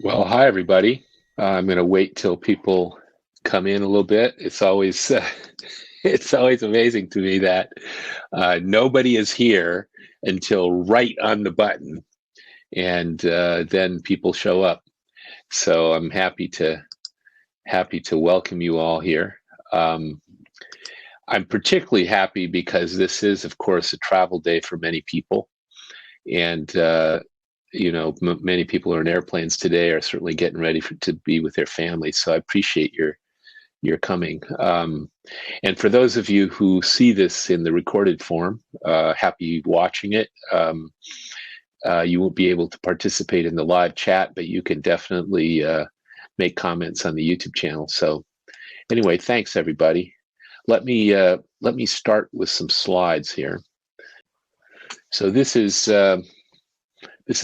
Well, hi everybody. I'm going to wait till people come in a little bit. It's always it's always amazing to me that nobody is here until right on the button, and then people show up. So I'm happy to welcome you all here. Um, I'm particularly happy because this is, of course, a travel day for many people, and many people are in airplanes today are certainly getting ready to be with their families. So I appreciate your coming. And for those of you who see this in the recorded form, happy watching it. You won't be able to participate in the live chat, but you can definitely make comments on the YouTube channel. So anyway, thanks everybody. Let me start with some slides here. So this is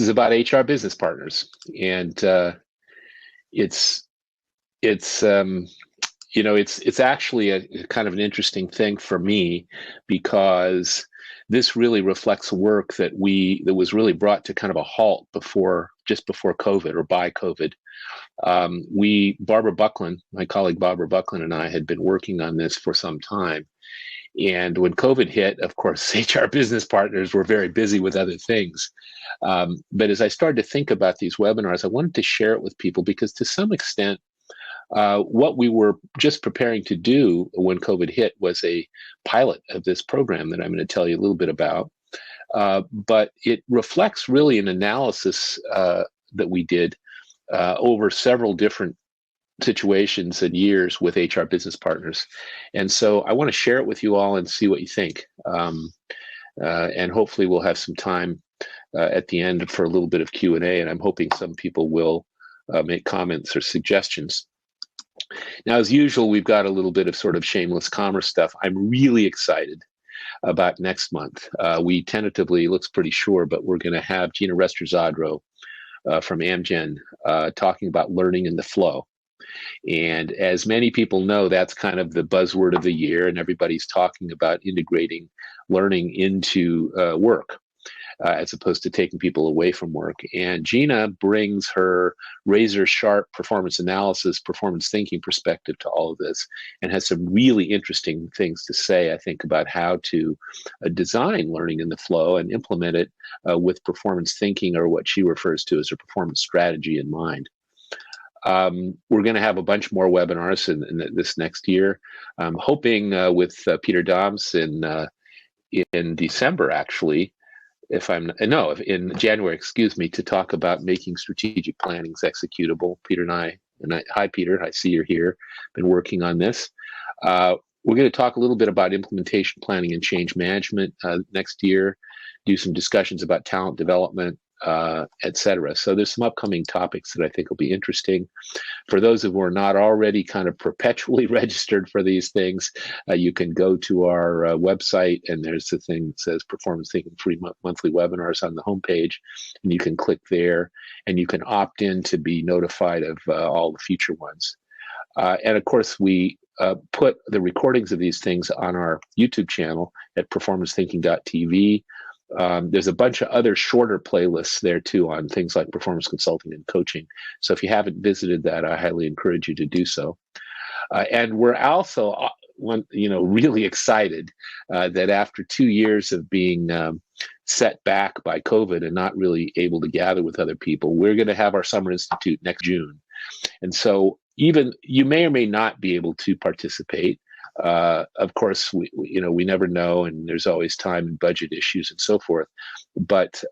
about HR business partners, and it's it's it's actually a kind of an interesting thing for me because this really reflects work that was really brought to kind of a halt just before COVID or by COVID. Barbara Buckland, my colleague Barbara Buckland, and I had been working on this for some time. And when COVID hit, of course, HR business partners were very busy with other things. But as I started to think about these webinars, I wanted to share it with people because to some extent, what we were just preparing to do when COVID hit was a pilot of this program that I'm going to tell you a little bit about. But it reflects really an analysis that we did over several different situations and years with HR business partners. And so I want to share it with you all and see what you think. And hopefully we'll have some time at the end for a little bit of Q&A, and I'm hoping some people will make comments or suggestions. Now, as usual, we've got a little bit of sort of shameless commerce stuff. I'm really excited about next month. We tentatively, looks pretty sure, but we're going to have Gina Restrezzadro from Amgen talking about learning in the flow. And as many people know, that's kind of the buzzword of the year, and everybody's talking about integrating learning into work. As opposed to taking people away from work. And Gina brings her razor sharp performance analysis, performance thinking perspective to all of this, and has some really interesting things to say, I think, about how to design learning in the flow and implement it with performance thinking, or what she refers to as a performance strategy, in mind. We're going to have a bunch more webinars in this next year. I'm hoping with Peter Doms in December, actually, in January, excuse me, to talk about making strategic plannings executable. Peter and I, hi Peter, I see you're here, been working on this. We're going to talk a little bit about implementation planning and change management next year, do some discussions about talent development, etc. So there's some upcoming topics that I think will be interesting. For those who are not already kind of perpetually registered for these things, you can go to our website, and there's the thing that says Performance Thinking free monthly webinars on the homepage, and you can click there, and you can opt in to be notified of all the future ones. And of course, we put the recordings of these things on our YouTube channel at performancethinking.tv. There's a bunch of other shorter playlists there too on things like performance consulting and coaching. So if you haven't visited that, I highly encourage you to do so. And we're also really excited that after 2 years of being set back by COVID and not really able to gather with other people, we're going to have our Summer Institute next June. And so even you may or may not be able to participate. Of course, we never know, and there's always time and budget issues and so forth. But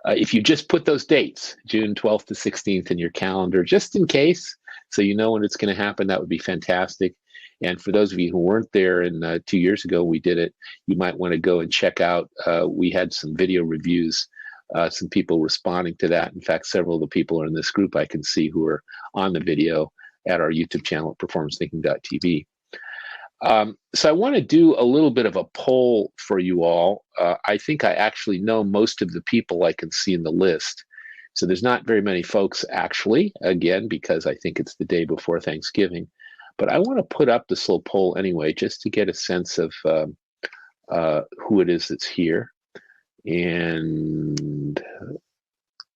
if you just put those dates, June 12th to 16th, in your calendar, just in case, so you know when it's going to happen, that would be fantastic. And for those of you who weren't there, and 2 years ago we did it, you might want to go and check out. We had some video reviews, some people responding to that. In fact, several of the people are in this group I can see who are on the video at our YouTube channel at performancethinking.tv. So I want to do a little bit of a poll for you all. I think I actually know most of the people I can see in the list. So there's not very many folks actually, again, because I think it's the day before Thanksgiving. But I want to put up this little poll anyway, just to get a sense of who it is that's here. And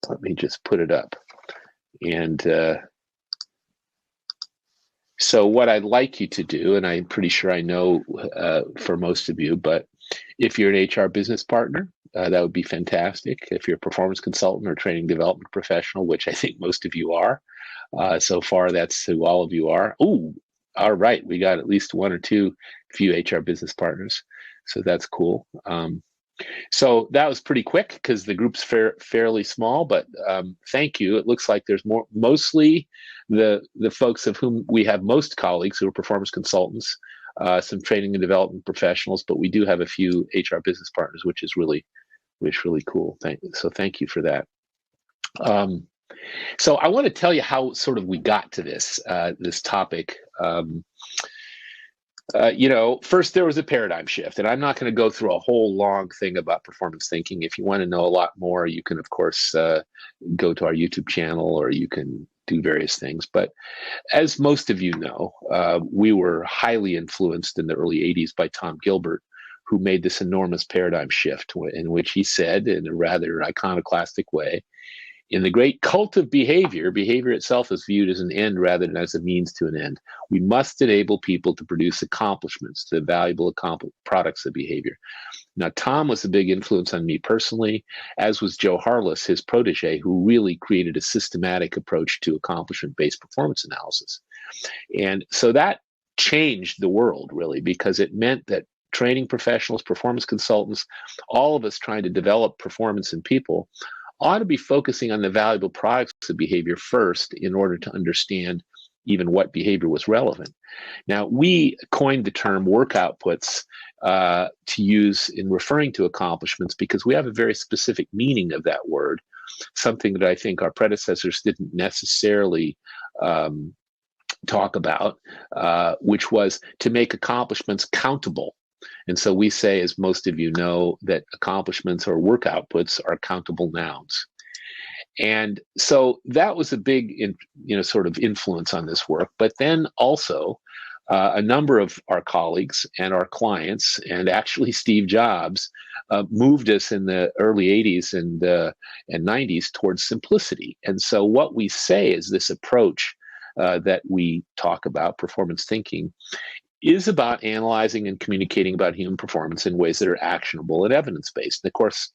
let me just put it up. And so what I'd like you to do, and I'm pretty sure I know for most of you, but if you're an HR business partner, that would be fantastic. If you're a performance consultant or training development professional, which I think most of you are, so far that's who all of you are. Ooh, all right, we got at least one or two few HR business partners, so that's cool. So that was pretty quick because the group's fairly small, but thank you. It looks like there's mostly the folks of whom we have most colleagues who are performance consultants, some training and development professionals, but we do have a few HR business partners, which is really cool. So thank you for that. So I want to tell you how sort of we got to this topic. First there was a paradigm shift, and I'm not going to go through a whole long thing about performance thinking. If you want to know a lot more, you can, of course, go to our YouTube channel, or you can do various things. But as most of you know, we were highly influenced in the early 80s by Tom Gilbert, who made this enormous paradigm shift in which he said, in a rather iconoclastic way, in the great cult of behavior, behavior itself is viewed as an end rather than as a means to an end. We must enable people to produce accomplishments, the valuable products of behavior. Now, Tom was a big influence on me personally, as was Joe Harless, his protege, who really created a systematic approach to accomplishment-based performance analysis. And so that changed the world, really, because it meant that training professionals, performance consultants, all of us trying to develop performance in people ought to be focusing on the valuable products of behavior first in order to understand even what behavior was relevant. Now, we coined the term work outputs to use in referring to accomplishments because we have a very specific meaning of that word, something that I think our predecessors didn't necessarily talk about, which was to make accomplishments countable. And so we say, as most of you know, that accomplishments or work outputs are countable nouns. And so that was a big, sort of influence on this work. But then also a number of our colleagues and our clients, and actually Steve Jobs, moved us in the early 80s and 90s towards simplicity. And so what we say is this approach that we talk about, performance thinking, is about analyzing and communicating about human performance in ways that are actionable and evidence-based. And of course,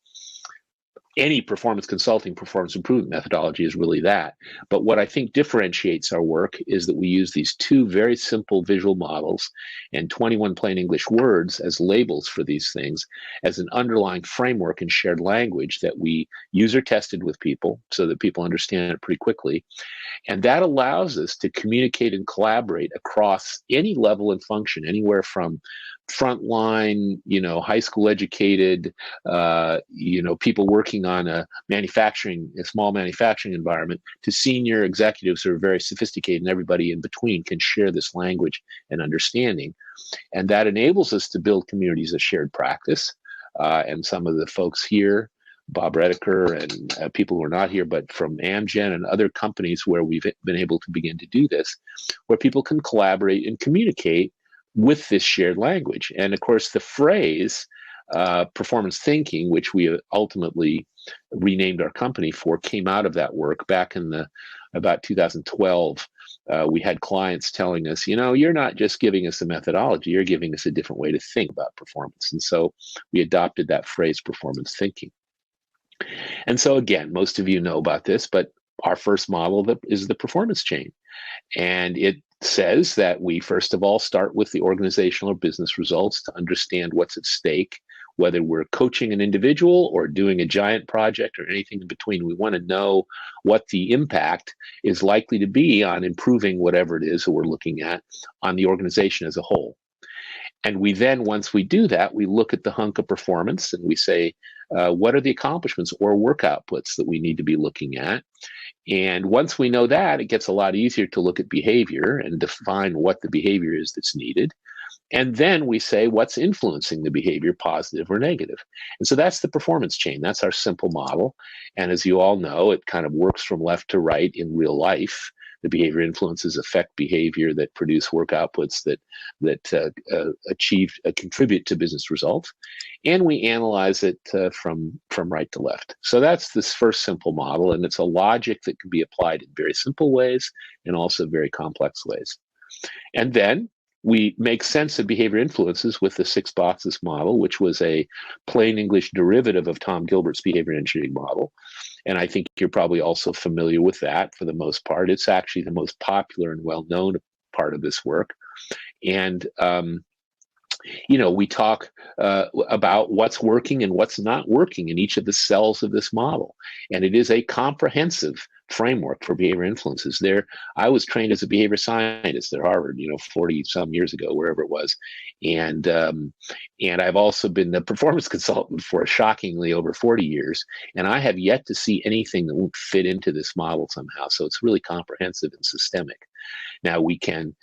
any performance consulting, performance improvement methodology is really that. But what I think differentiates our work is that we use these two very simple visual models and 21 plain English words as labels for these things as an underlying framework and shared language that we user tested with people so that people understand it pretty quickly. And that allows us to communicate and collaborate across any level and function, anywhere from frontline, high school educated, people working on a small manufacturing environment, to senior executives who are very sophisticated, and everybody in between can share this language and understanding. And that enables us to build communities of shared practice. And some of the folks here, Bob Redeker and people who are not here, but from Amgen and other companies where we've been able to begin to do this, where people can collaborate and communicate with this shared language. And of course, the phrase performance thinking, which we ultimately renamed our company for, came out of that work back in about 2012. We had clients telling us, you're not just giving us a methodology, you're giving us a different way to think about performance. And so we adopted that phrase, performance thinking. And so again, most of you know about this, but our first model is the performance chain. And it says that we first of all start with the organizational or business results to understand what's at stake, whether we're coaching an individual or doing a giant project or anything in between. We want to know what the impact is likely to be on improving whatever it is that we're looking at on the organization as a whole. And we then, once we do that, we look at the hunk of performance and we say, what are the accomplishments or work outputs that we need to be looking at? And once we know that, it gets a lot easier to look at behavior and define what the behavior is that's needed. And then we say what's influencing the behavior, positive or negative. And so that's the performance chain. That's our simple model. And as you all know, it kind of works from left to right in real life. the behavior influences affect behavior that produce work outputs that contribute to business results, and we analyze it from right to left. So that's this first simple model, and it's a logic that can be applied in very simple ways and also very complex ways. And then we make sense of behavior influences with the 6 boxes model, which was a plain English derivative of Tom Gilbert's behavior engineering model. And I think you're probably also familiar with that for the most part. It's actually the most popular and well-known part of this work. And we talk about what's working and what's not working in each of the cells of this model. And it is a comprehensive framework for behavior influences. I was trained as a behavior scientist at Harvard, 40 some years ago, wherever it was. And I've also been the performance consultant for shockingly over 40 years. And I have yet to see anything that won't fit into this model somehow. So it's really comprehensive and systemic. Now we can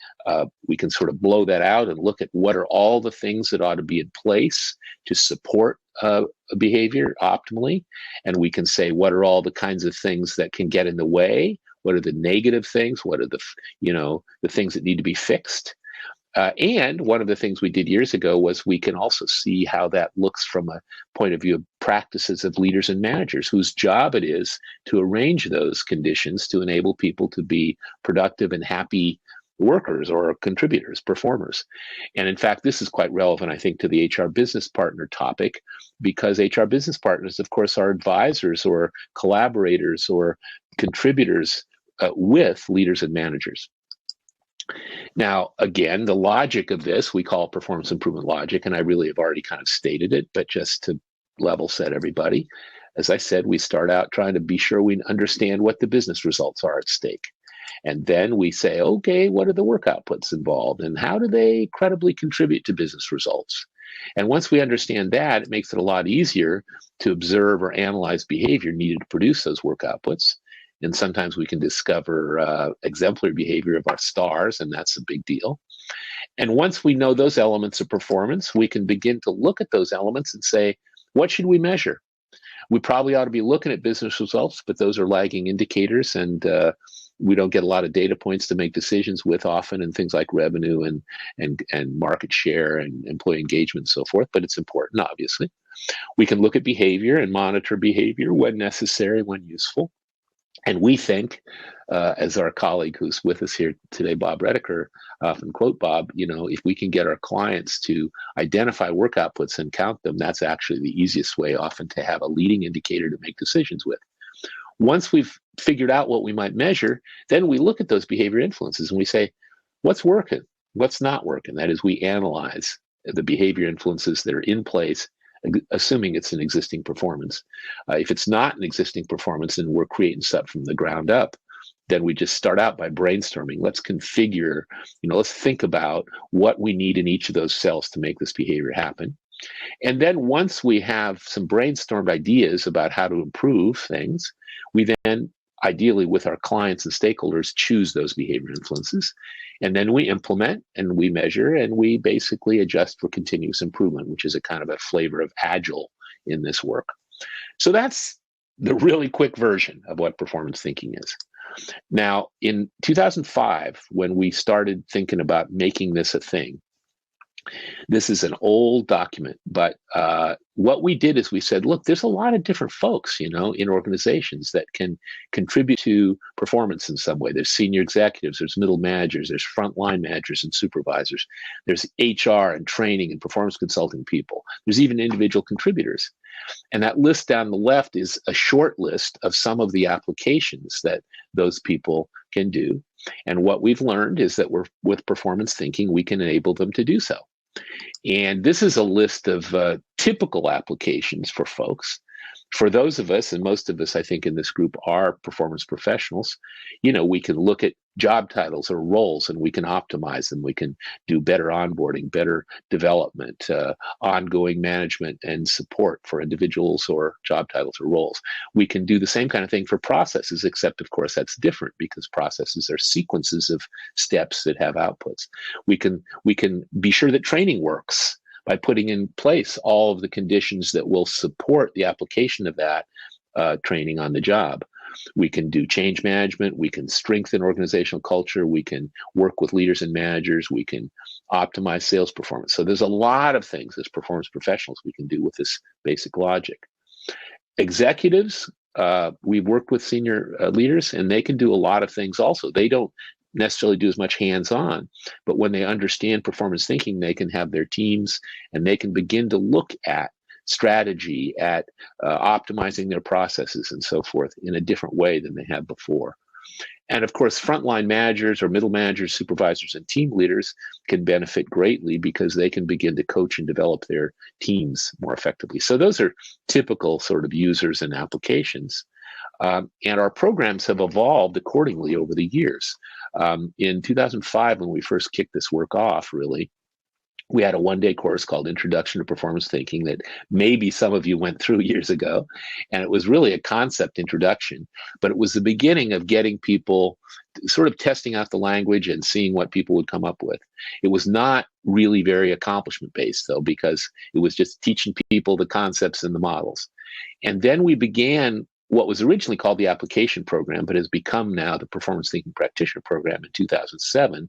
sort of blow that out and look at what are all the things that ought to be in place to support a behavior optimally, and we can say what are all the kinds of things that can get in the way. What are the negative things? What are the things that need to be fixed? And one of the things we did years ago was we can also see how that looks from a point of view of practices of leaders and managers whose job it is to arrange those conditions to enable people to be productive and happy workers or contributors, performers. And in fact, this is quite relevant, I think, to the HR business partner topic, because HR business partners, of course, are advisors or collaborators or contributors with leaders and managers. Now, again, the logic of this, we call performance improvement logic, and I really have already kind of stated it, but just to level set everybody, as I said, we start out trying to be sure we understand what the business results are at stake. And then we say, okay, what are the work outputs involved and how do they credibly contribute to business results? And once we understand that, it makes it a lot easier to observe or analyze behavior needed to produce those work outputs. And sometimes we can discover exemplary behavior of our stars, and that's a big deal. And once we know those elements of performance, we can begin to look at those elements and say, what should we measure? We probably ought to be looking at business results, but those are lagging indicators, and we don't get a lot of data points to make decisions with often, and things like revenue and market share and employee engagement and so forth, but it's important, obviously. We can look at behavior and monitor behavior when necessary, when useful. And we think, as our colleague who's with us here today, Bob Redeker, often quote Bob, if we can get our clients to identify work outputs and count them, that's actually the easiest way often to have a leading indicator to make decisions with. Once we've figured out what we might measure, then we look at those behavior influences and we say, what's working? What's not working? That is, we analyze the behavior influences that are in place, assuming it's an existing performance. If it's not an existing performance and we're creating stuff from the ground up, then we just start out by brainstorming. Let's configure, let's think about what we need in each of those cells to make this behavior happen. And then once we have some brainstormed ideas about how to improve things, we then, ideally with our clients and stakeholders, choose those behavior influences. And then we implement and we measure and we basically adjust for continuous improvement, which is a kind of a flavor of agile in this work. So that's the really quick version of what performance thinking is. Now, in 2005, when we started thinking about making this a thing, this is an old document, but what we did is we said, look, there's a lot of different folks, in organizations that can contribute to performance in some way. There's senior executives, there's middle managers, there's frontline managers and supervisors, there's HR and training and performance consulting people. There's even individual contributors. And that list down the left is a short list of some of the applications that those people can do. And what we've learned is that with performance thinking, we can enable them to do so. And this is a list of typical applications for folks. For those of us, and most of us, I think, in this group are performance professionals, we can look at job titles or roles and we can optimize them. We can do better onboarding, better development, ongoing management and support for individuals or job titles or roles. We can do the same kind of thing for processes, except, of course, that's different because processes are sequences of steps that have outputs. We can be sure that training works by putting in place all of the conditions that will support the application of that training on the job. We can do change management. We can strengthen organizational culture. We can work with leaders and managers. We can optimize sales performance. So there's a lot of things as performance professionals we can do with this basic logic. Executives, we've worked with senior leaders, and they can do a lot of things also. They don't necessarily do as much hands-on, but when they understand performance thinking, they can have their teams and they can begin to look at strategy, at optimizing their processes and so forth in a different way than they have before. And of course, frontline managers or middle managers, supervisors, and team leaders can benefit greatly because they can begin to coach and develop their teams more effectively. So those are typical sort of users and applications. And our programs have evolved accordingly over the years. In 2005, when we first kicked this work off, really, we had a one-day course called Introduction to Performance Thinking that maybe some of you went through years ago. And it was really a concept introduction, but it was the beginning of getting people sort of testing out the language and seeing what people would come up with. It was not really very accomplishment-based, though, because it was just teaching people the concepts and the models. And then we began what was originally called the application program, but has become now the performance thinking practitioner program in 2007,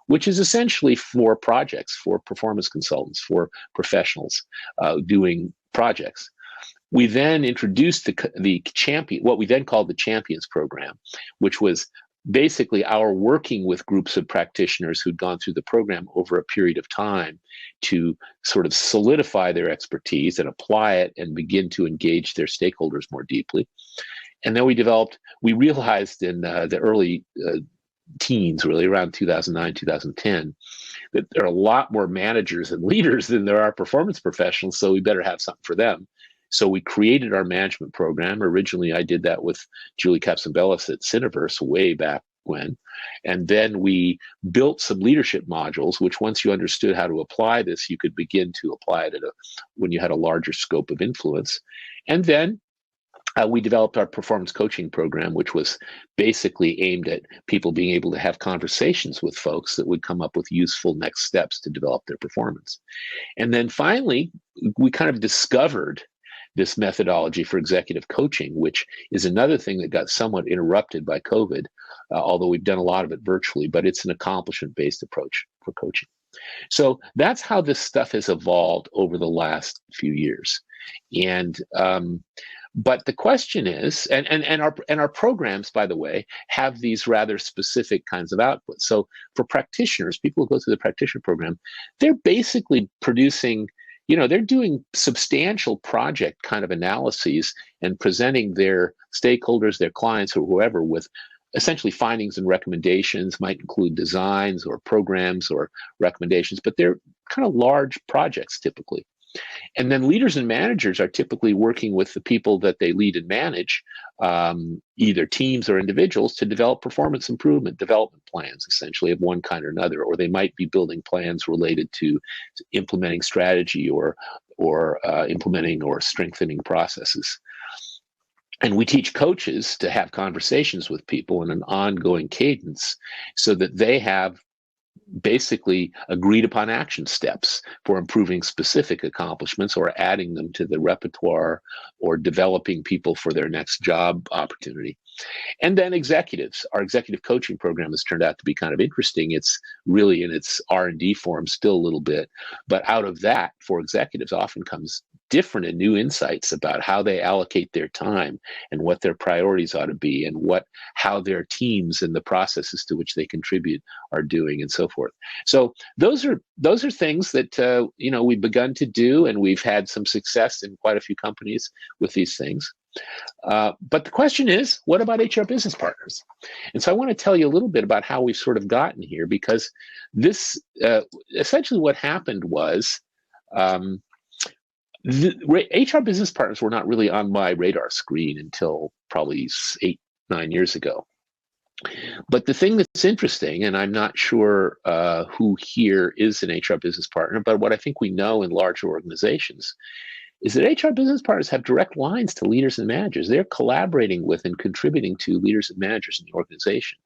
which is essentially for projects, for performance consultants, for professionals doing projects. We then introduced the champion, what we then called the champions program, which was basically our working with groups of practitioners who'd gone through the program over a period of time to sort of solidify their expertise and apply it and begin to engage their stakeholders more deeply. And then we realized in the early teens, really around 2009, 2010, that there are a lot more managers and leaders than there are performance professionals, so we better have something for them. So we created our management program. Originally, I did that with Julie Kapsambellis at Cineverse way back when. And then we built some leadership modules, which once you understood how to apply this, you could begin to apply it when you had a larger scope of influence. And then we developed our performance coaching program, which was basically aimed at people being able to have conversations with folks that would come up with useful next steps to develop their performance. And then finally, we kind of discovered this methodology for executive coaching, which is another thing that got somewhat interrupted by COVID, although we've done a lot of it virtually, but it's an accomplishment-based approach for coaching. So that's how this stuff has evolved over the last few years. And but the question is, and our programs, by the way, have these rather specific kinds of outputs. So for practitioners, people who go through the practitioner program, they're basically producing, they're doing substantial project kind of analyses and presenting their stakeholders, their clients, or whoever with essentially findings and recommendations. Might include designs or programs or recommendations, but they're kind of large projects typically. And then leaders and managers are typically working with the people that they lead and manage, either teams or individuals, to develop performance improvement development plans, essentially of one kind or another. Or they might be building plans related to implementing strategy or implementing or strengthening processes. And we teach coaches to have conversations with people in an ongoing cadence so that they have basically agreed upon action steps for improving specific accomplishments or adding them to the repertoire or developing people for their next job opportunity. And then executives, our executive coaching program has turned out to be kind of interesting. It's really in its R&D form still a little bit, but out of that for executives often comes different and new insights about how they allocate their time and what their priorities ought to be and how their teams and the processes to which they contribute are doing and so forth. So those are things that we've begun to do, and we've had some success in quite a few companies with these things. But the question is, what about HR business partners? And so I want to tell you a little bit about how we've sort of gotten here, because this essentially what happened was HR business partners were not really on my radar screen until probably 8-9 years ago. But the thing that's interesting, and I'm not sure who here is an HR business partner, but what I think we know in larger organizations is that HR business partners have direct lines to leaders and managers. They're collaborating with and contributing to leaders and managers in the organization.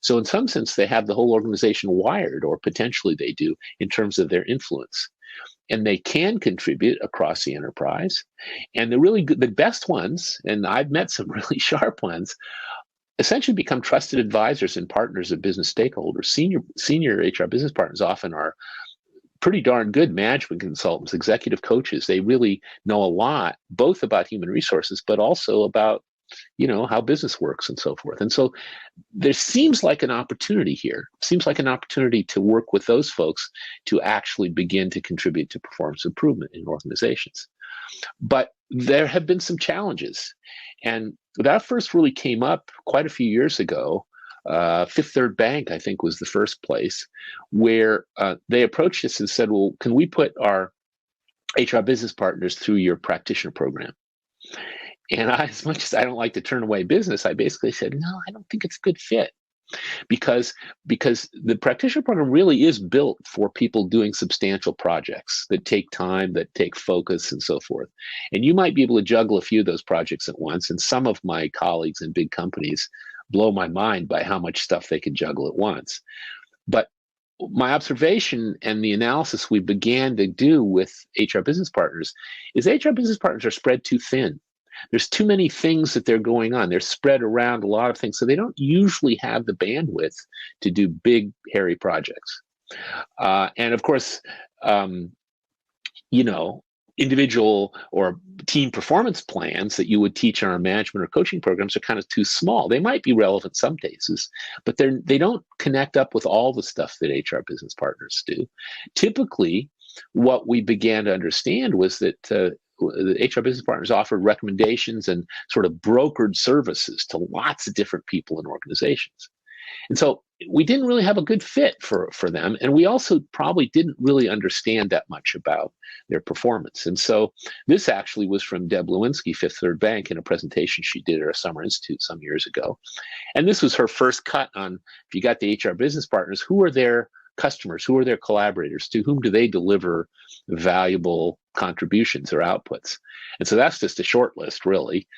So in some sense, they have the whole organization wired, or potentially they do, in terms of their influence. and they can contribute across the enterprise. And the really good, the best ones, and I've met some really sharp ones, essentially become trusted advisors and partners of business stakeholders. Senior HR business partners often are pretty darn good management consultants, executive coaches. They really know a lot, both about human resources, but also about, how business works and so forth. And so there seems like an opportunity here. Seems like an opportunity to work with those folks to actually begin to contribute to performance improvement in organizations. But there have been some challenges. And that first really came up quite a few years ago. Fifth Third Bank, I think, was the first place where they approached us and said, well, can we put our HR business partners through your practitioner program? And as much as I don't like to turn away business, I basically said, no, I don't think it's a good fit. Because the practitioner program really is built for people doing substantial projects that take time, that take focus, and so forth. And you might be able to juggle a few of those projects at once. And some of my colleagues in big companies blow my mind by how much stuff they can juggle at once. But my observation and the analysis we began to do with HR business partners is HR business partners are spread too thin. There's too many things that they're going on. They're spread around a lot of things. So they don't usually have the bandwidth to do big, hairy projects. And of course, individual or team performance plans that you would teach on our management or coaching programs are kind of too small. They might be relevant some cases, but they don't connect up with all the stuff that HR business partners do. Typically, what we began to understand was that the HR business partners offered recommendations and sort of brokered services to lots of different people and organizations. And so we didn't really have a good fit for them. And we also probably didn't really understand that much about their performance. And so this actually was from Deb Lewinsky, Fifth Third Bank, in a presentation she did at our Summer Institute some years ago. And this was her first cut on, if you got the HR business partners, who are their customers, who are their collaborators, to whom do they deliver valuable contributions or outputs? And so that's just a short list, really.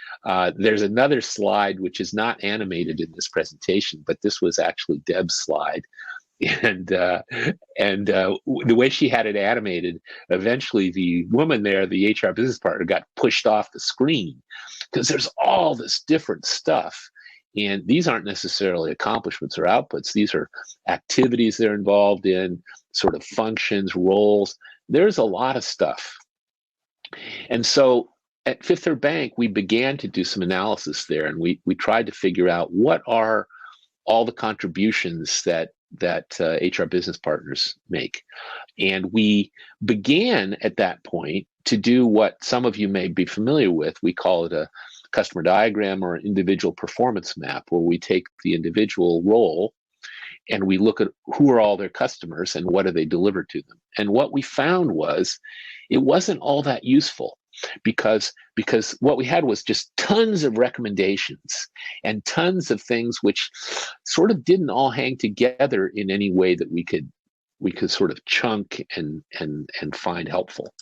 There's another slide which is not animated in this presentation, but this was actually Deb's slide. And the way she had it animated, eventually the woman there, the HR business partner, got pushed off the screen because there's all this different stuff. And these aren't necessarily accomplishments or outputs. These are activities they're involved in, sort of functions, roles. There's a lot of stuff. And so at Fifth Third Bank, we began to do some analysis there, and we tried to figure out what are all the contributions that HR business partners make. And we began at that point to do what some of you may be familiar with. We call it a customer diagram or an individual performance map, where we take the individual role and we look at who are all their customers and what do they deliver to them. And what we found was it wasn't all that useful because what we had was just tons of recommendations and tons of things which sort of didn't all hang together in any way that we could sort of chunk and find helpful.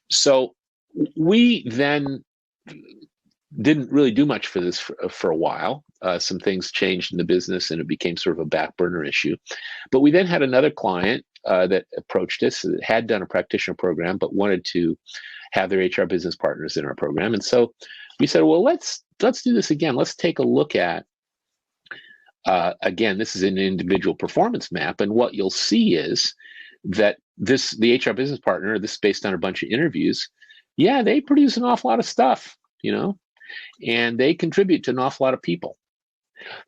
So we then didn't really do much for this for a while. Some things changed in the business and it became sort of a back burner issue. But we then had another client that approached us that had done a practitioner program but wanted to have their HR business partners in our program. And so we said, well, let's do this again. Let's take a look at, again, this is an individual performance map. And what you'll see is that the HR business partner, this is based on a bunch of interviews, yeah, they produce an awful lot of stuff, and they contribute to an awful lot of people.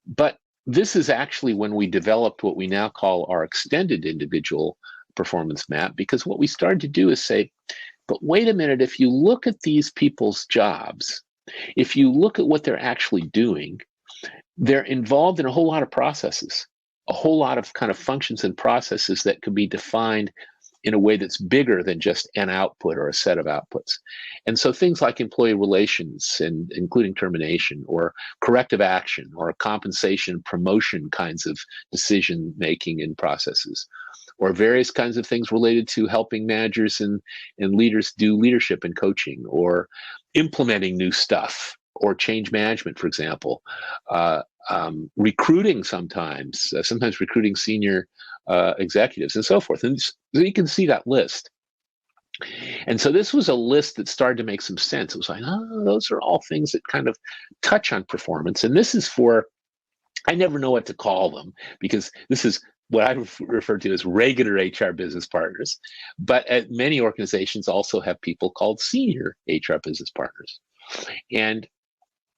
But this is actually when we developed what we now call our extended individual performance map, because what we started to do is say, but wait a minute, if you look at these people's jobs, if you look at what they're actually doing, they're involved in a whole lot of processes, a whole lot of kind of functions and processes that could be defined in a way that's bigger than just an output or a set of outputs. And so things like employee relations, and including termination or corrective action or compensation, promotion kinds of decision making and processes, or various kinds of things related to helping managers and leaders do leadership and coaching, or implementing new stuff, or change management, for example, recruiting sometimes recruiting senior executives and so forth. And so you can see that list. And so this was a list that started to make some sense. It was like, oh, those are all things that kind of touch on performance. And this is for, I never know what to call them, because this is what I refer to as regular HR business partners. But many organizations also have people called senior HR business partners. And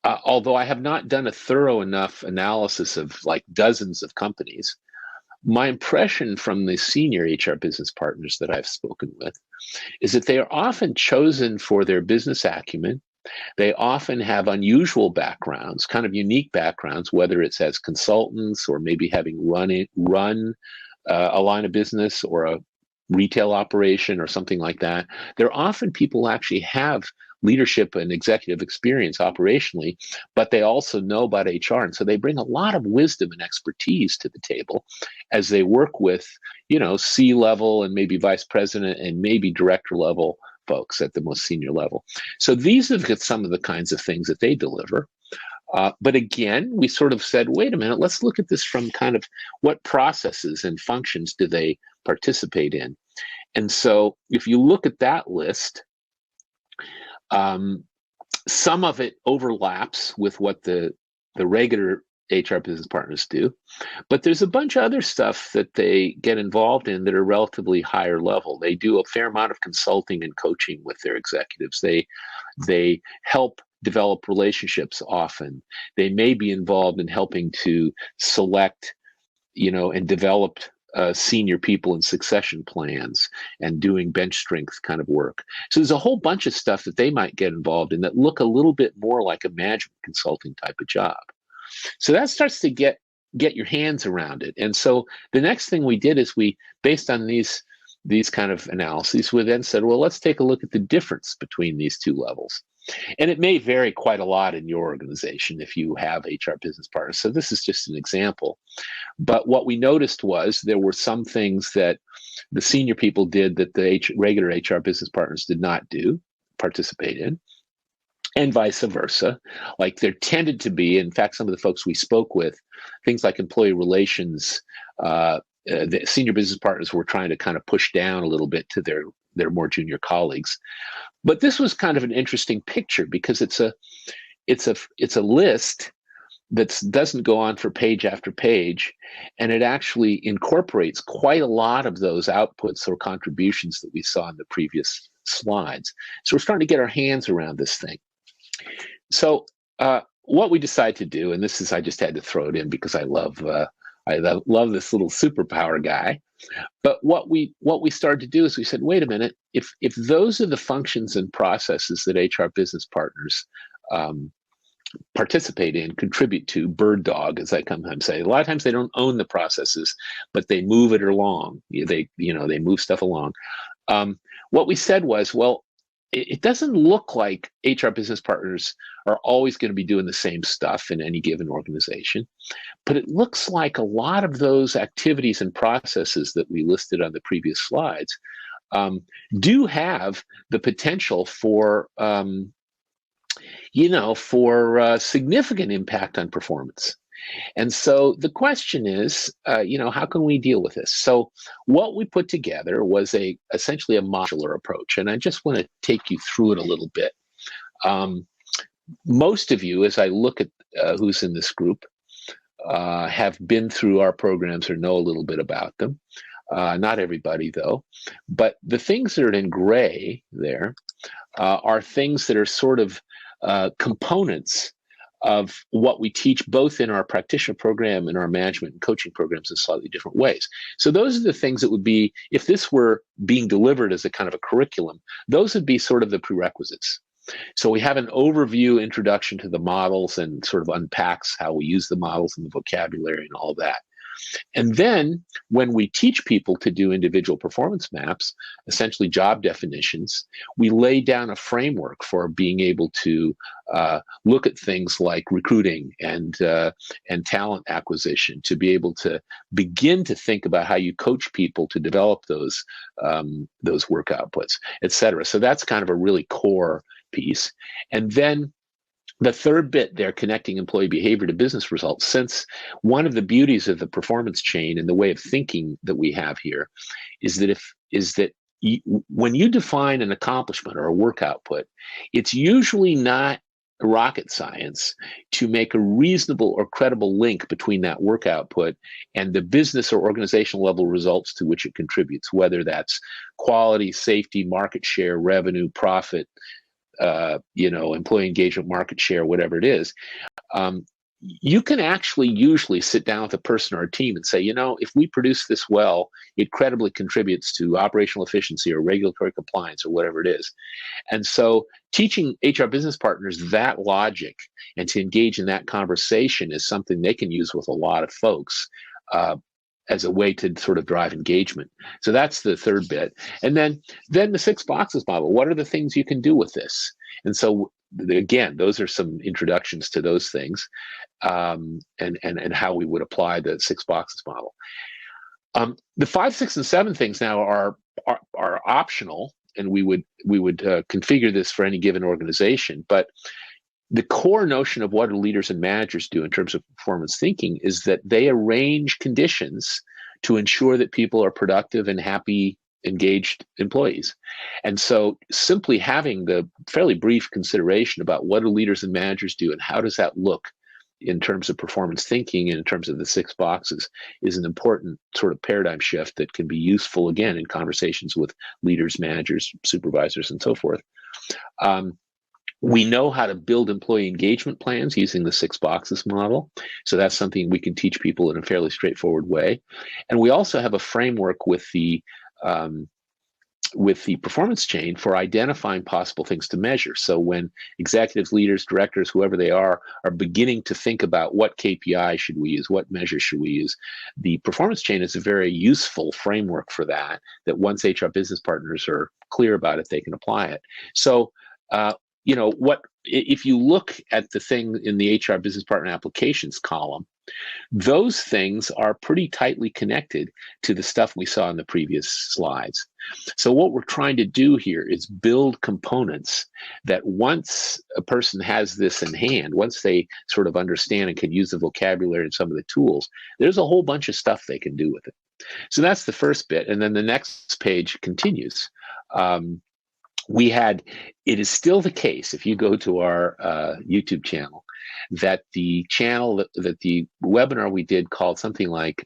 although I have not done a thorough enough analysis of like dozens of companies, my impression from the senior HR business partners that I've spoken with is that they are often chosen for their business acumen. They often have unusual backgrounds, kind of unique backgrounds, whether it's as consultants or maybe having run a line of business or a retail operation or something like that. They're often people who actually have leadership and executive experience operationally, but they also know about HR. And so they bring a lot of wisdom and expertise to the table as they work with, C-level and maybe vice president and maybe director level folks at the most senior level. So these have got some of the kinds of things that they deliver. But again, we sort of said, wait a minute, let's look at this from kind of what processes and functions do they participate in. And so if you look at that list, some of it overlaps with what the regular HR business partners do, but there's a bunch of other stuff that they get involved in that are relatively higher level. They do a fair amount of consulting and coaching with their executives. They help develop relationships often. They may be involved in helping to select, and develop senior people in succession plans and doing bench strength kind of work. So there's a whole bunch of stuff that they might get involved in that look a little bit more like a management consulting type of job. So that starts to get your hands around it. And so the next thing we did is we, based on these kind of analyses, we then said, well, let's take a look at the difference between these two levels. And it may vary quite a lot in your organization if you have HR business partners. So this is just an example. But what we noticed was there were some things that the senior people did that the regular HR business partners did not participate in, and vice versa. Like there tended to be, in fact, some of the folks we spoke with, things like employee relations, the senior business partners were trying to kind of push down a little bit to their more junior colleagues. But this was kind of an interesting picture because it's a list that doesn't go on for page after page, and it actually incorporates quite a lot of those outputs or contributions that we saw in the previous slides. So we're starting to get our hands around this thing. So what we decided to do, and this is, I just had to throw it in because I love this little superpower guy. But what we started to do is we said, wait a minute, if those are the functions and processes that HR business partners participate in, contribute to, bird dog, as I sometimes say. A lot of times they don't own the processes, but they move it along. They move stuff along. What we said was, well, it doesn't look like HR business partners are always going to be doing the same stuff in any given organization, but it looks like a lot of those activities and processes that we listed on the previous slides do have the potential for significant impact on performance. And so the question is, how can we deal with this? So what we put together was essentially a modular approach. And I just want to take you through it a little bit. Most of you, as I look at who's in this group, have been through our programs or know a little bit about them. Not everybody, though. But the things that are in gray there are things that are sort of components of what we teach both in our practitioner program and our management and coaching programs in slightly different ways. So those are the things that would be, if this were being delivered as a kind of a curriculum, those would be sort of the prerequisites. So we have an overview introduction to the models and sort of unpacks how we use the models and the vocabulary and all of that. And then when we teach people to do individual performance maps, essentially job definitions, we lay down a framework for being able to look at things like recruiting and talent acquisition, to be able to begin to think about how you coach people to develop those work outputs, et cetera. So that's kind of a really core piece. And then the third bit there, connecting employee behavior to business results, since one of the beauties of the performance chain and the way of thinking that we have here is that when you define an accomplishment or a work output, it's usually not rocket science to make a reasonable or credible link between that work output and the business or organizational level results to which it contributes, whether that's quality, safety, market share, revenue, profit, employee engagement, market share, whatever it is. You can actually usually sit down with a person or a team and say, if we produce this well, it credibly contributes to operational efficiency or regulatory compliance or whatever it is. And so teaching HR business partners that logic and to engage in that conversation is something they can use with a lot of folks as a way to sort of drive engagement. So that's the third bit. And then the 6 boxes model. What are the things you can do with this? And so again, those are some introductions to those things, and how we would apply the 6 boxes model. The 5, 6, and 7 things now are optional, and we would configure this for any given organization. But the core notion of what leaders and managers do in terms of performance thinking is that they arrange conditions to ensure that people are productive and happy, engaged employees. And so simply having the fairly brief consideration about what do leaders and managers do and how does that look in terms of performance thinking and in terms of the 6 boxes is an important sort of paradigm shift that can be useful, again, in conversations with leaders, managers, supervisors, and so forth. We know how to build employee engagement plans using the 6 boxes model. So that's something we can teach people in a fairly straightforward way. And we also have a framework with the performance chain for identifying possible things to measure. So when executives, leaders, directors, whoever they are beginning to think about what KPI should we use, what measures should we use, the performance chain is a very useful framework for that once HR business partners are clear about it, they can apply it. So, if you look at the thing in the HR business partner applications column, those things are pretty tightly connected to the stuff we saw in the previous slides. So what we're trying to do here is build components that once a person has this in hand, once they sort of understand and can use the vocabulary and some of the tools, there's a whole bunch of stuff they can do with it. So that's the first bit. And then the next page continues. It is still the case, if you go to our YouTube channel, that the webinar we did called something like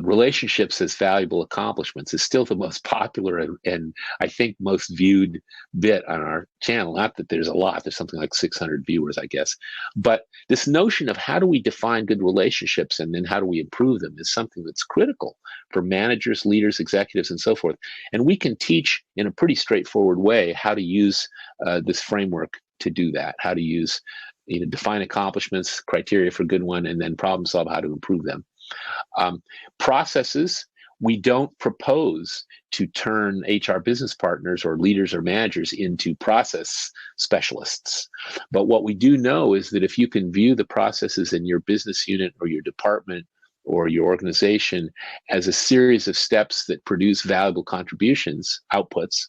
relationships as valuable accomplishments is still the most popular and I think most viewed bit on our channel. Not that there's a lot, there's something like 600 viewers, I guess. But this notion of how do we define good relationships and then how do we improve them is something that's critical for managers, leaders, executives, and so forth. And we can teach in a pretty straightforward way how to use this framework to do that, how to use, define accomplishments, criteria for good one, and then problem solve how to improve them. Processes, we don't propose to turn HR business partners or leaders or managers into process specialists. But what we do know is that if you can view the processes in your business unit or your department or your organization as a series of steps that produce valuable contributions, outputs,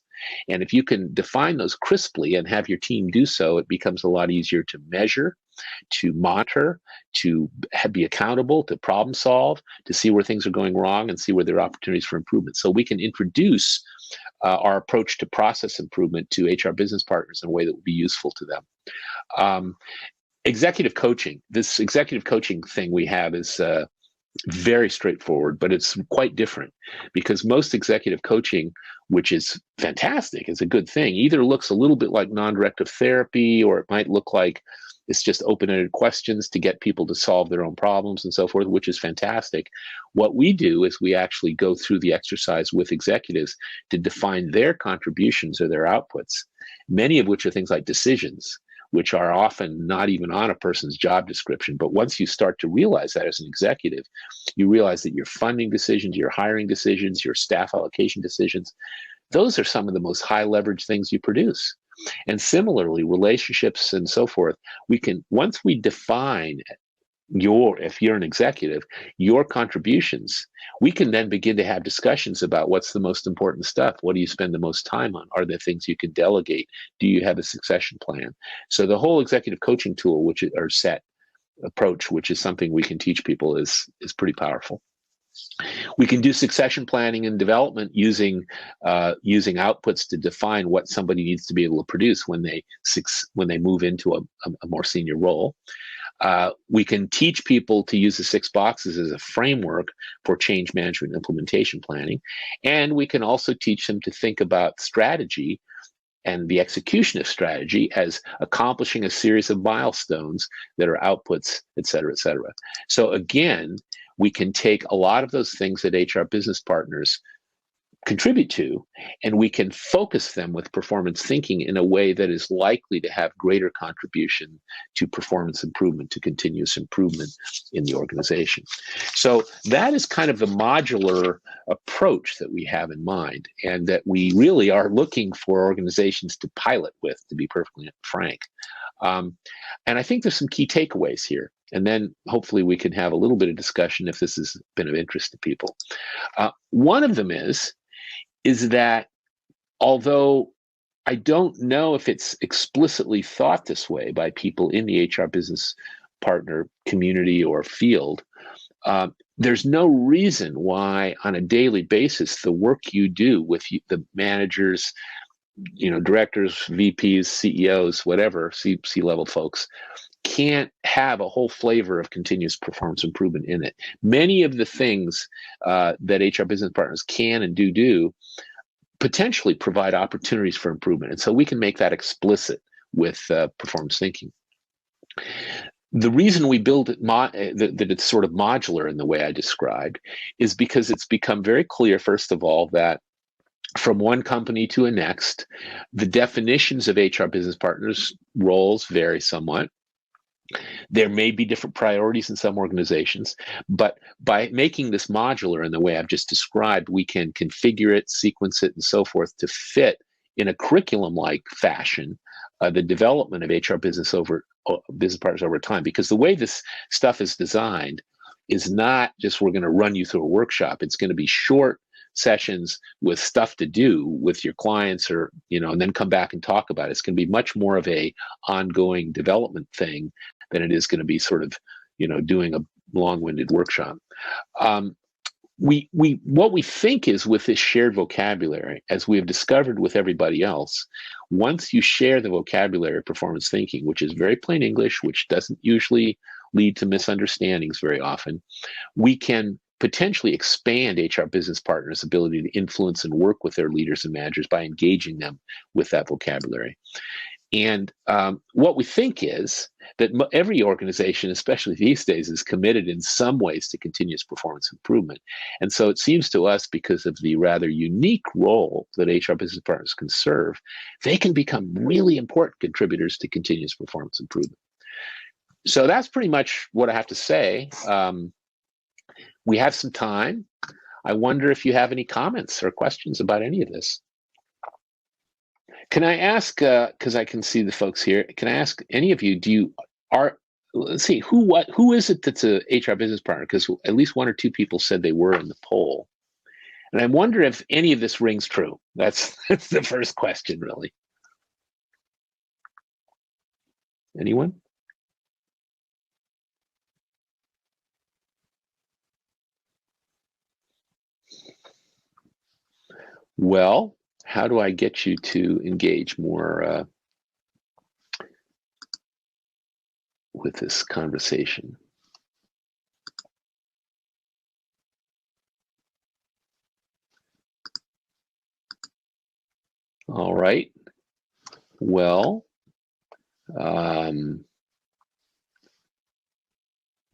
and if you can define those crisply and have your team do so, it becomes a lot easier to measure, to monitor, to be accountable, to problem solve, to see where things are going wrong and see where there are opportunities for improvement. So we can introduce our approach to process improvement to HR business partners in a way that will be useful to them. Executive coaching. This executive coaching thing we have is very straightforward, but it's quite different because most executive coaching, which is fantastic, is a good thing, either looks a little bit like non-directive therapy, or it might look like it's just open-ended questions to get people to solve their own problems and so forth, which is fantastic. What we do is we actually go through the exercise with executives to define their contributions or their outputs, many of which are things like decisions, which are often not even on a person's job description. But once you start to realize that as an executive, you realize that your funding decisions, your hiring decisions, your staff allocation decisions, those are some of the most high leverage things you produce. And similarly, relationships and so forth, once we define if you're an executive, your contributions, we can then begin to have discussions about what's the most important stuff. What do you spend the most time on? Are there things you can delegate? Do you have a succession plan? So the whole executive coaching tool, set approach, which is something we can teach people, is pretty powerful. We can do succession planning and development using outputs to define what somebody needs to be able to produce when they move into a more senior role. We can teach people to use the 6 boxes as a framework for change management and implementation planning. And we can also teach them to think about strategy and the execution of strategy as accomplishing a series of milestones that are outputs, et cetera, et cetera. So again, we can take a lot of those things that HR business partners contribute to, and we can focus them with performance thinking in a way that is likely to have greater contribution to performance improvement, to continuous improvement in the organization. So that is kind of the modular approach that we have in mind, and that we really are looking for organizations to pilot with, to be perfectly frank. And I think there's some key takeaways here, and then hopefully we can have a little bit of discussion if this has been of interest to people. One of them is that although I don't know if it's explicitly thought this way by people in the HR business partner community or field, there's no reason why on a daily basis the work you do with the managers, directors, VPs, CEOs, whatever, C-level folks, can't have a whole flavor of continuous performance improvement in it. Many of the things that HR business partners can and do potentially provide opportunities for improvement. And so we can make that explicit with performance thinking. The reason we build it, that it's sort of modular in the way I described, is because it's become very clear, first of all, that from one company to a next, the definitions of HR business partners roles vary somewhat. There may be different priorities in some organizations, but by making this modular in the way I've just described, we can configure it, sequence it, and so forth to fit in a curriculum-like fashion the development of HR business partners over time. Because the way this stuff is designed is not just we're going to run you through a workshop. It's going to be short sessions with stuff to do with your clients, or and then come back and talk about it. It's going to be much more of a ongoing development thing than it is going to be sort of doing a long-winded workshop. What we think is, with this shared vocabulary, as we have discovered with everybody else, once you share the vocabulary of performance thinking, which is very plain English, which doesn't usually lead to misunderstandings very often, we can potentially expand HR business partners' ability to influence and work with their leaders and managers by engaging them with that vocabulary. And what we think is that every organization, especially these days, is committed in some ways to continuous performance improvement. And so it seems to us, because of the rather unique role that HR business partners can serve, they can become really important contributors to continuous performance improvement. So that's pretty much what I have to say. We have some time. I wonder if you have any comments or questions about any of this. Can I ask, because I can see the folks here, can I ask any of you, let's see, who is it that's a HR business partner? Because at least 1 or 2 people said they were in the poll. And I wonder if any of this rings true. That's the first question, really. Anyone? Well, how do I get you to engage more with this conversation? All right. Well, I'm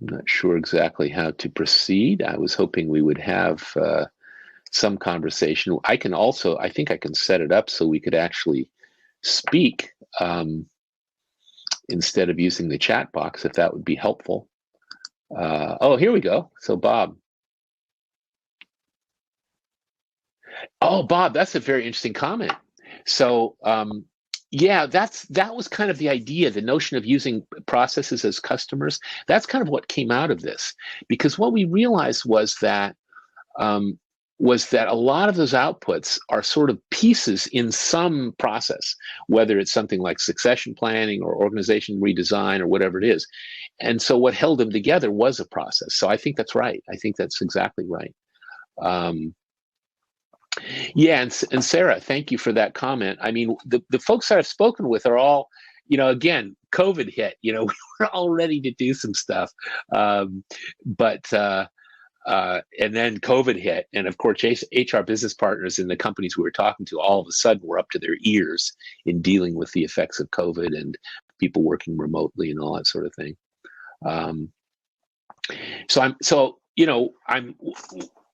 not sure exactly how to proceed. I was hoping we would have some conversation. I think I can set it up so we could actually speak instead of using the chat box, if that would be helpful. Oh, here we go. So Bob. Oh, Bob, that's a very interesting comment. So yeah, that was kind of the idea, the notion of using processes as customers. That's kind of what came out of this, because what we realized was that a lot of those outputs are sort of pieces in some process, whether it's something like succession planning or organization redesign or whatever it is. And so what held them together was a process. So I think that's right. I think that's exactly right. Um, yeah, and Sarah, thank you for that comment. I mean, the folks that I've spoken with are all, again, COVID hit. We were all ready to do some stuff, but and then COVID hit, and of course, HR business partners in the companies we were talking to, all of a sudden, were up to their ears in dealing with the effects of COVID and people working remotely and all that sort of thing.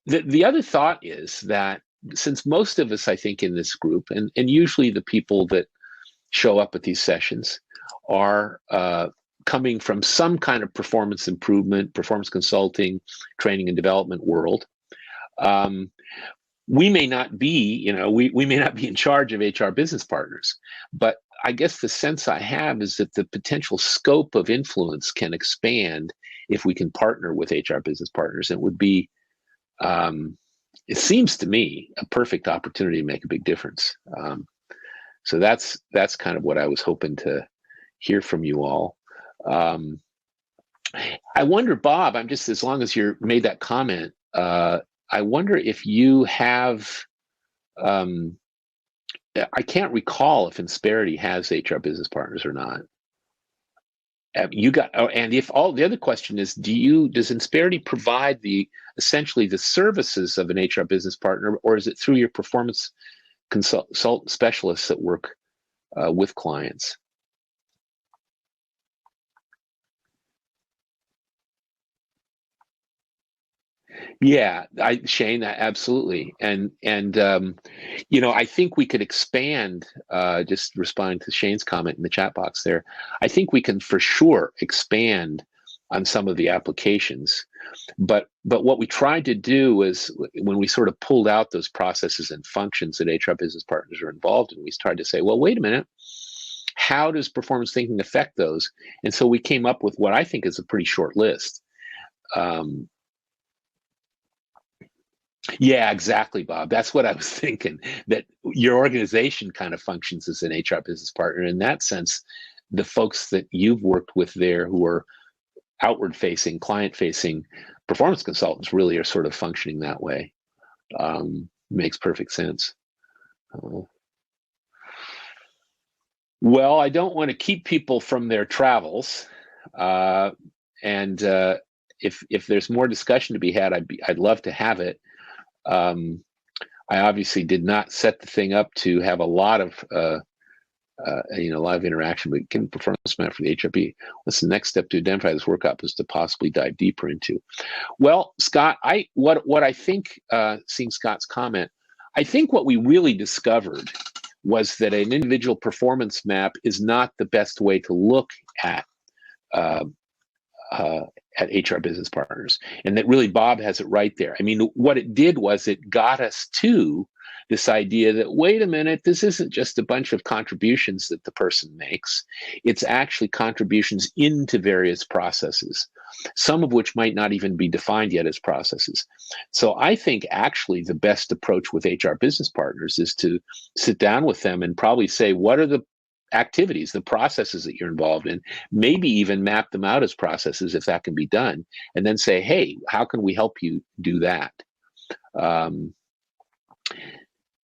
The other thought is that since most of us, I think, in this group, and usually the people that show up at these sessions are coming from some kind of performance improvement, performance consulting, training and development world. We may not be, we may not be in charge of HR business partners, but I guess the sense I have is that the potential scope of influence can expand if we can partner with HR business partners. It would be, it seems to me, a perfect opportunity to make a big difference. So that's kind of what I was hoping to hear from you all. I wonder, Bob, I'm just, as long as you made that comment, I wonder if you have, I can't recall if Insperity has HR business partners or not. And if all, the other question is, does Insperity provide essentially the services of an HR business partner, or is it through your performance consultant specialists that work with clients? Yeah, Shane, absolutely, and I think we could expand. Just responding to Shane's comment in the chat box there, I think we can for sure expand on some of the applications. But what we tried to do is, when we sort of pulled out those processes and functions that HR business partners are involved in, we tried to say, well, wait a minute, how does performance thinking affect those? And so we came up with what I think is a pretty short list. Yeah, exactly, Bob. That's what I was thinking, that your organization kind of functions as an HR business partner. In that sense, the folks that you've worked with there who are outward facing, client facing performance consultants really are sort of functioning that way. Makes perfect sense. Well, I don't want to keep people from their travels. And if there's more discussion to be had, I'd love to have it. I obviously did not set the thing up to have a lot of a lot of interaction, but can performance map for the HRB. What's the next step to identify this workup is to possibly dive deeper into? Well, Scott, what I think, seeing Scott's comment, I think what we really discovered was that an individual performance map is not the best way to look at HR business partners, and that really Bob has it right there. I mean, what it did was it got us to this idea that, wait a minute, this isn't just a bunch of contributions that the person makes. It's actually contributions into various processes, some of which might not even be defined yet as processes. So I think actually the best approach with HR business partners is to sit down with them and probably say, what are the activities, the processes that you're involved in, maybe even map them out as processes if that can be done, and then say, hey, how can we help you do that?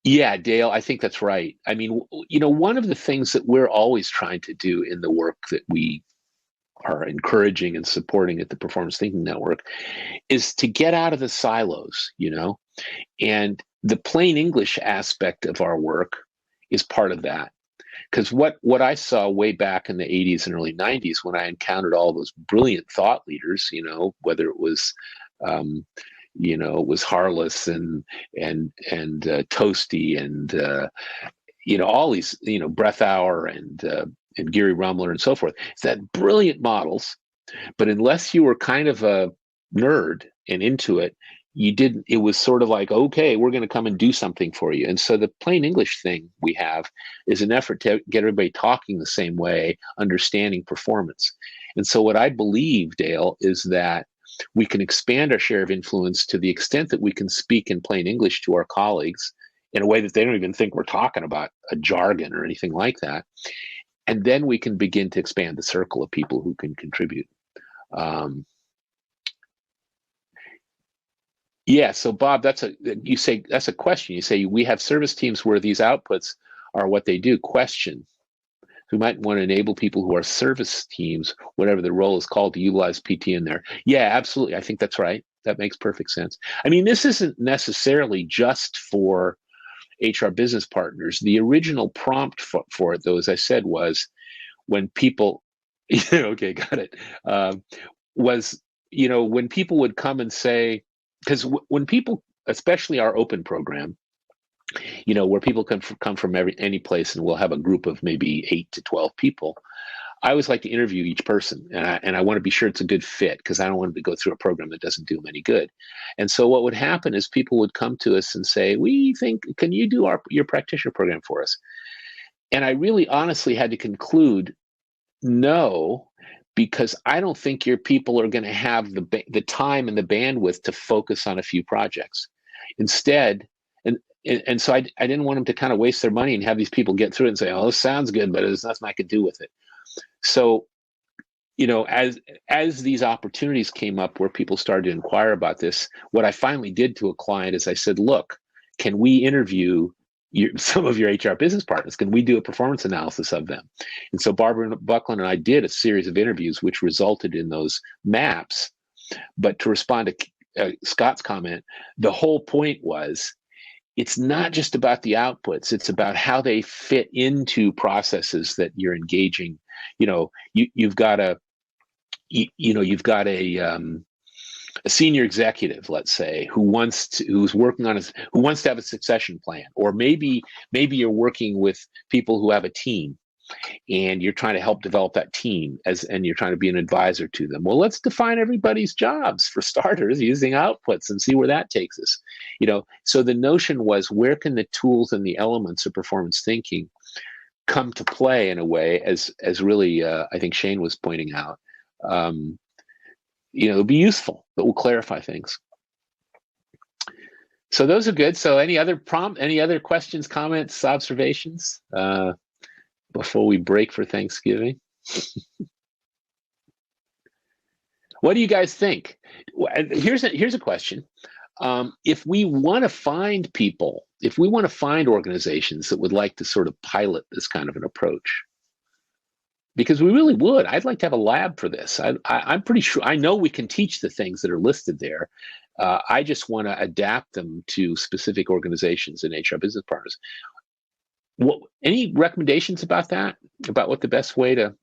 Yeah, Dale, I think that's right. I mean, one of the things that we're always trying to do in the work that we are encouraging and supporting at the Performance Thinking Network is to get out of the silos, and the plain English aspect of our work is part of that. Because what I saw way back in the 80s and early 90s, when I encountered all those brilliant thought leaders, whether it was, it was Harless and Toasty and all these, Breathauer and Gary Rumler and so forth. It's that brilliant models, but unless you were kind of a nerd and into it, it was sort of like, okay, we're going to come and do something for you. And so the plain English thing we have is an effort to get everybody talking the same way, understanding performance. And so what I believe, Dale, is that we can expand our share of influence to the extent that we can speak in plain English to our colleagues in a way that they don't even think we're talking about a jargon or anything like that. And then we can begin to expand the circle of people who can contribute. Um, yeah, so Bob, that's a question. You say we have service teams where these outputs are what they do. Question. We might want to enable people who are service teams, whatever the role is called, to utilize PT in there. Yeah, absolutely. I think that's right. That makes perfect sense. I mean, this isn't necessarily just for HR business partners. The original prompt for it, though, as I said, was when people, okay, got it, was, when people would come and say, because when people, especially our open program, where people can come from any place, and we'll have a group of maybe 8 to 12 people. I always like to interview each person, and I want to be sure it's a good fit, because I don't want to go through a program that doesn't do them any good. And so what would happen is people would come to us and say, "We think, can you do your practitioner program for us?" And I really honestly had to conclude, no, because I don't think your people are going to have the time and the bandwidth to focus on a few projects. Instead, and so I didn't want them to kind of waste their money and have these people get through it and say, "Oh, this sounds good, but there's nothing I could do with it." So, as these opportunities came up where people started to inquire about this, what I finally did to a client is I said, "Look, can we interview some of your HR business partners? Can we do a performance analysis of them?" And so Barbara Buckland and I did a series of interviews, which resulted in those maps. But to respond to Scott's comment, the whole point was, it's not just about the outputs, it's about how they fit into processes that you're engaging. You've got a senior executive, let's say, who wants to have a succession plan, or maybe you're working with people who have a team, and you're trying to help develop that team, and you're trying to be an advisor to them. Well, let's define everybody's jobs for starters using outputs and see where that takes us. So the notion was, where can the tools and the elements of performance thinking come to play in a way, as really I think Shane was pointing out, it'll be useful, but will clarify things. So those are good. So any other questions, comments, observations before we break for Thanksgiving? What do you guys think? Here's a question. If we want to find people, if we want to find organizations that would like to sort of pilot this kind of an approach, because we really would, I'd like to have a lab for this. I'm pretty sure, I know we can teach the things that are listed there. I just want to adapt them to specific organizations and HR business partners. Any recommendations about that? About what the best way to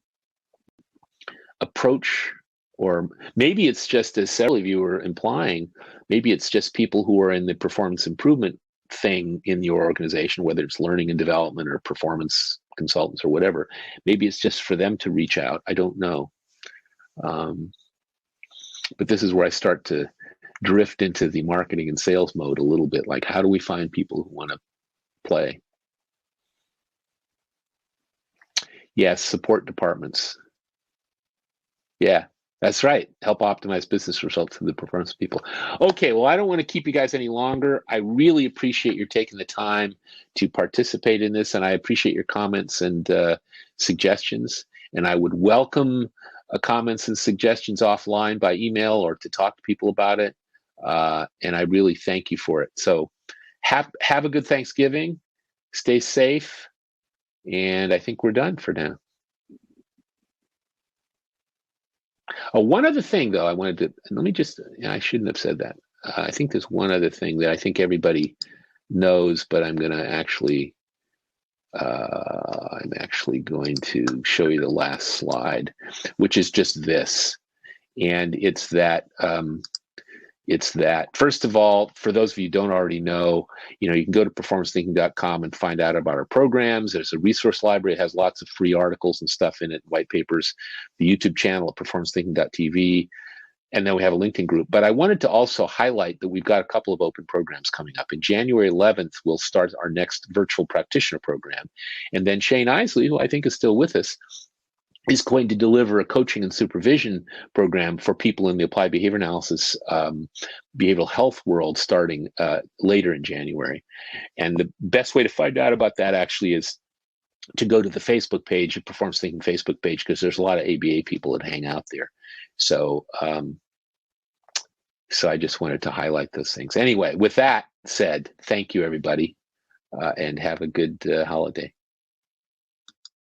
approach, or maybe it's just, as several of you were implying, maybe it's just people who are in the performance improvement thing in your organization, whether it's learning and development or performance consultants or whatever. Maybe it's just for them to reach out. I don't know. But this is where I start to drift into the marketing and sales mode a little bit. Like, how do we find people who want to play? Yes, support departments. Yeah, that's right. Help optimize business results for the performance people. Okay, well, I don't want to keep you guys any longer. I really appreciate your taking the time to participate in this, and I appreciate your comments and suggestions. And I would welcome comments and suggestions offline by email, or to talk to people about it. And I really thank you for it. So have a good Thanksgiving. Stay safe. And I think we're done for now. Oh, one other thing, though, I wanted to, let me just, I shouldn't have said that. I think there's one other thing that I think everybody knows, but I'm going to actually, I'm actually going to show you the last slide, which is just this. And it's that, first of all, for those of you who don't already know, you can go to performancethinking.com and find out about our programs. There's a resource library. It has lots of free articles and stuff in it, white papers, the YouTube channel at performancethinking.tv, and then we have a LinkedIn group. But I wanted to also highlight that we've got a couple of open programs coming up. In January 11th, we'll start our next virtual practitioner program. And then Shane Isley, who I think is still with us, is going to deliver a coaching and supervision program for people in the applied behavior analysis, behavioral health world, starting later in January. And the best way to find out about that actually is to go to the Facebook page, the Performance Thinking Facebook page, because there's a lot of ABA people that hang out there. So so I just wanted to highlight those things. Anyway, with that said, thank you everybody, and have a good holiday.